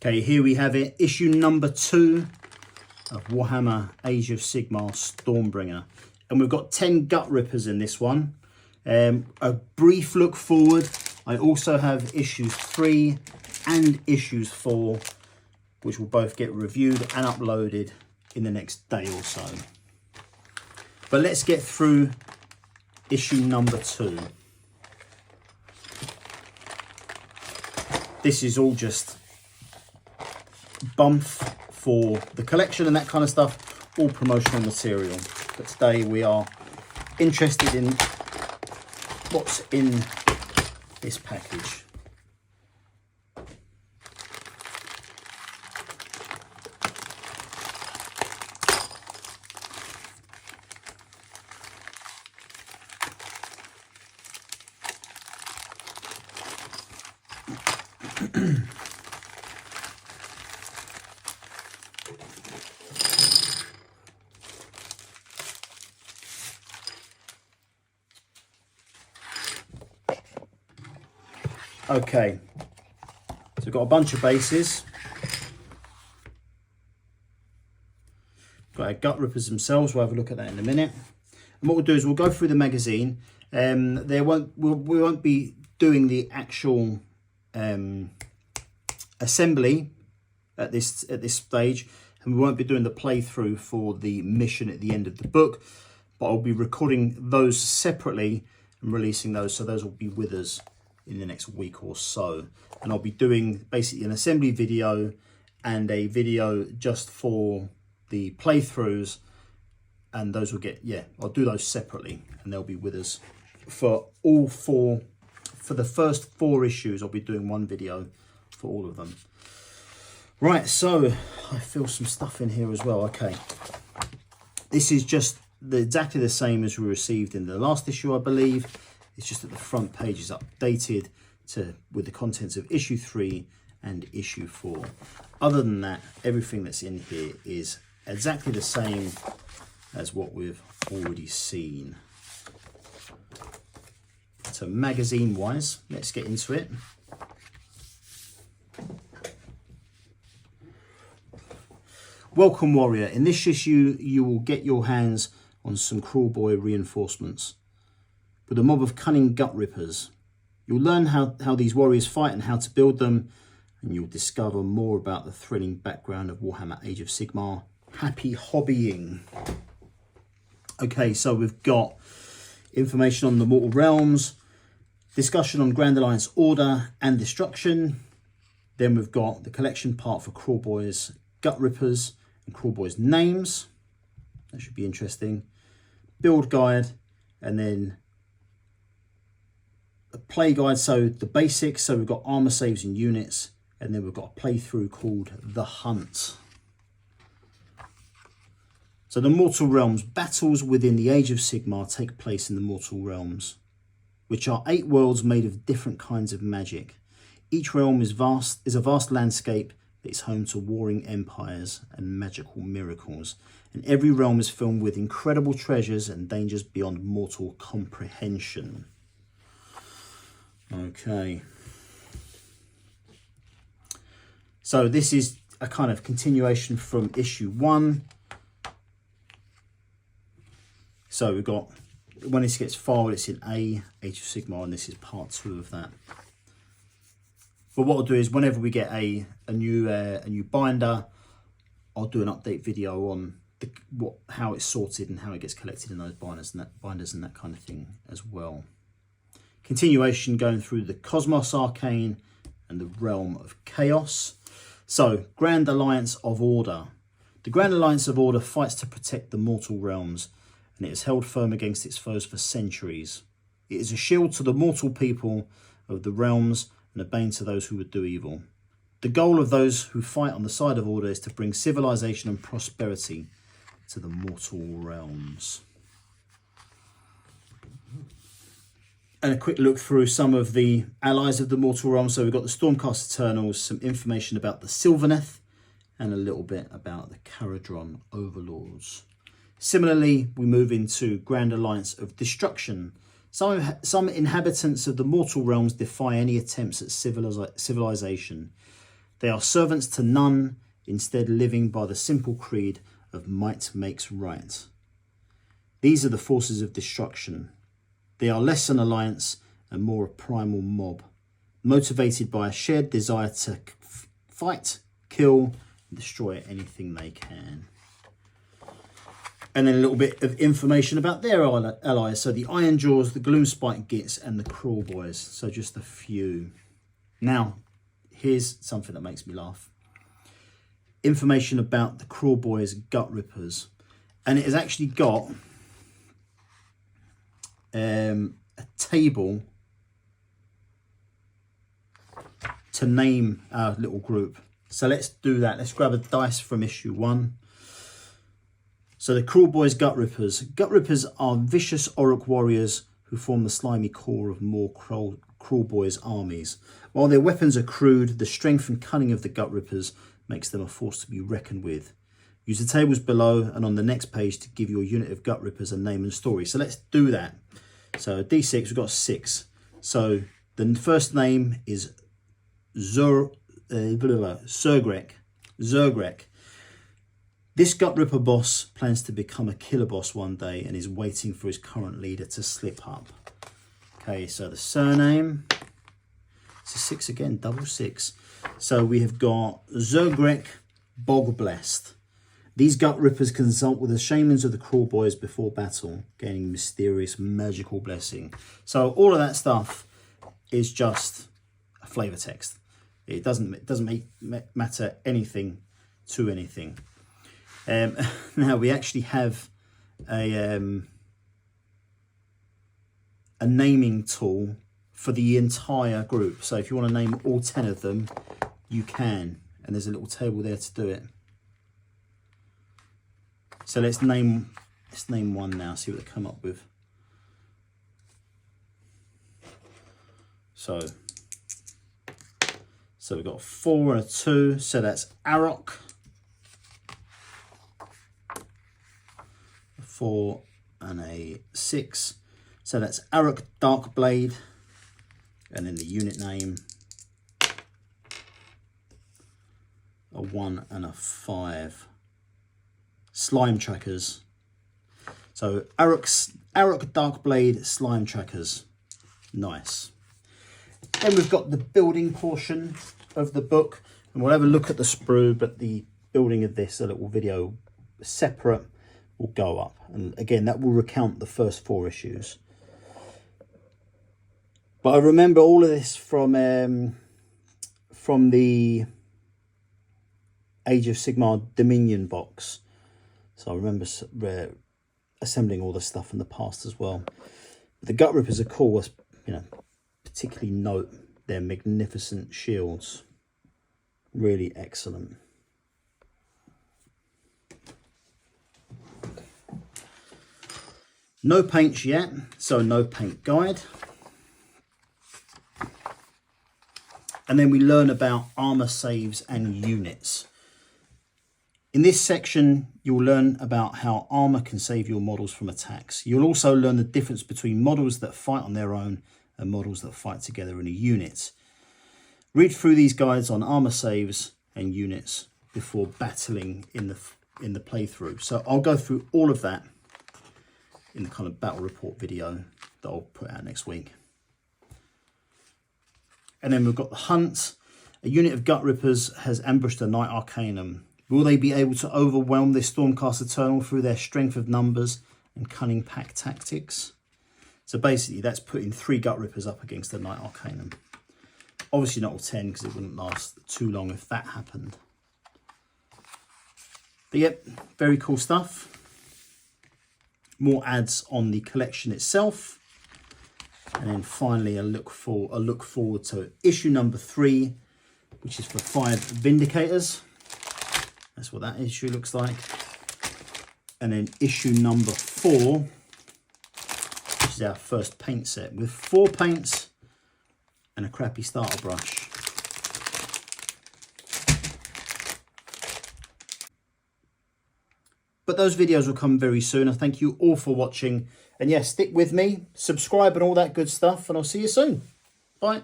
Okay, here we have it, issue number 2 of Warhammer Age of Sigmar Stormbringer. And we've got 10 gut rippers in this one. A brief look forward. I also have issues 3 and issues 4, which will both get reviewed and uploaded in the next day or so. But let's get through issue number 2. This is all just bump for the collection and that kind of stuff, all promotional material. But today we are interested in what's in this package. Okay, so we've got a bunch of bases. Got our gut rippers themselves. We'll have a look at that in a minute. And what we'll do is we'll go through the magazine. We won't be doing the actual assembly at this stage, and we won't be doing the playthrough for the mission at the end of the book. But I'll be recording those separately and releasing those, so those will be with us in the next week or so. And I'll be doing basically an assembly video and a video just for the playthroughs, and those will get, I'll do those separately and they'll be with us for all 4. For the first 4 issues, I'll be doing one video for all of them. Right, so I feel some stuff in here as well. Okay, this is just exactly the same as we received in the last issue, I believe. It's just that the front page is updated with the contents of issue 3 and issue 4. Other than that, everything that's in here is exactly the same as what we've already seen. So magazine wise, let's get into it. Welcome Warrior. In this issue, you will get your hands on some Crawlboy reinforcements. With a mob of cunning gut rippers, you'll learn how these warriors fight and how to build them, and you'll discover more about the thrilling background of Warhammer Age of Sigmar. Happy hobbying. Okay, so we've got information on the Mortal Realms, discussion on Grand Alliance Order and Destruction. Then we've got the collection part for Crawlboy's gut rippers and Crawlboy's names. That should be interesting. Build guide, and then a play guide, so the basics. So we've got armor saves and units, and then we've got a playthrough called The Hunt. So the Mortal Realms. Battles within the Age of Sigmar take place in the Mortal Realms, which are 8 worlds made of different kinds of magic. Each realm is a vast landscape that is home to warring empires and magical miracles. And every realm is filled with incredible treasures and dangers beyond mortal comprehension. Okay. So this is a kind of continuation from issue 1. So we've got, when this gets filed, it's in Age of Sigmar, and this is part 2 of that. But what I'll do is whenever we get a new binder, I'll do an update video on how it's sorted and how it gets collected in those binders and that kind of thing as well. Continuation going through the Cosmos Arcane and the Realm of Chaos. So, Grand Alliance of Order. The Grand Alliance of Order fights to protect the mortal realms, and it has held firm against its foes for centuries. It is a shield to the mortal people of the realms and a bane to those who would do evil. The goal of those who fight on the side of Order is to bring civilization and prosperity to the mortal realms. And a quick look through some of the allies of the Mortal Realms. So we've got the Stormcast Eternals, some information about the Sylvaneth, and a little bit about the Caradron Overlords. Similarly, we move into Grand Alliance of Destruction. Some inhabitants of the Mortal Realms defy any attempts at civilization. They are servants to none, instead living by the simple creed of might makes right. These are the forces of destruction. They are less an alliance and more a primal mob, motivated by a shared desire to fight, kill, and destroy anything they can. And then a little bit of information about their allies. So the Iron Jaws, the Gloomspite Gits, and the Crawl Boys. So just a few. Now, here's something that makes me laugh. Information about the Crawl Boys Gut Rippers. And it has actually got a table to name our little group. So let's do that. Let's grab a dice from issue 1. So the Crawl Boys Gut Rippers. Gut Rippers are vicious Orc warriors who form the slimy core of more Crawl Boys armies. While their weapons are crude, the strength and cunning of the Gut Rippers makes them a force to be reckoned with. Use the tables below and on the next page to give your unit of Gut Rippers a name and story. So let's do that. So D6, we've got 6. So the first name is Zergrek. This Gut Ripper boss plans to become a killer boss one day and is waiting for his current leader to slip up. Okay, so the surname, it's a 6 again, double 6. So we have got Zergrek Bogblessed. These Gut Rippers consult with the shamans of the Crawl Boys before battle, gaining mysterious magical blessing. So all of that stuff is just a flavor text. It doesn't matter anything to anything. Now we actually have a naming tool for the entire group. So if you want to name all 10 of them, you can. And there's a little table there to do it. So let's name one now, see what they come up with. So we've got a 4 and a 2, so that's Arok. 4 and a 6, so that's Arok Darkblade, and then the unit name, a 1 and a 5. Slime Trackers. So Arok Darkblade Slime Trackers. Nice. Then we've got the building portion of the book, and we'll have a look at the sprue, but the building of this, a little video separate, will go up. And again, that will recount the first 4 issues. But I remember all of this from the Age of Sigmar Dominion box. So I remember assembling all the stuff in the past as well. But the Gut Rippers are cool. You know, particularly note their magnificent shields. Really excellent. No paints yet, so no paint guide. And then we learn about armor saves and units. In this section, you'll learn about how armor can save your models from attacks. You'll also learn the difference between models that fight on their own and models that fight together in a unit. Read through these guides on armor saves and units before battling in the playthrough. So I'll go through all of that in the kind of battle report video that I'll put out next week. And then we've got the hunt. A unit of Gut Rippers has ambushed a Knight Arcanum. Will they be able to overwhelm this Stormcast Eternal through their strength of numbers and cunning pack tactics? So basically that's putting 3 Gut Rippers up against the Knight Arcanum. Obviously not all 10 because it wouldn't last too long if that happened. But yep, very cool stuff. More ads on the collection itself. And then finally a look forward to issue number 3, which is for 5 Vindicators. That's what that issue looks like. And then issue number 4, which is our first paint set with 4 paints and a crappy starter brush. But those videos will come very soon. I thank you all for watching. And yeah, stick with me, subscribe and all that good stuff. And I'll see you soon. Bye.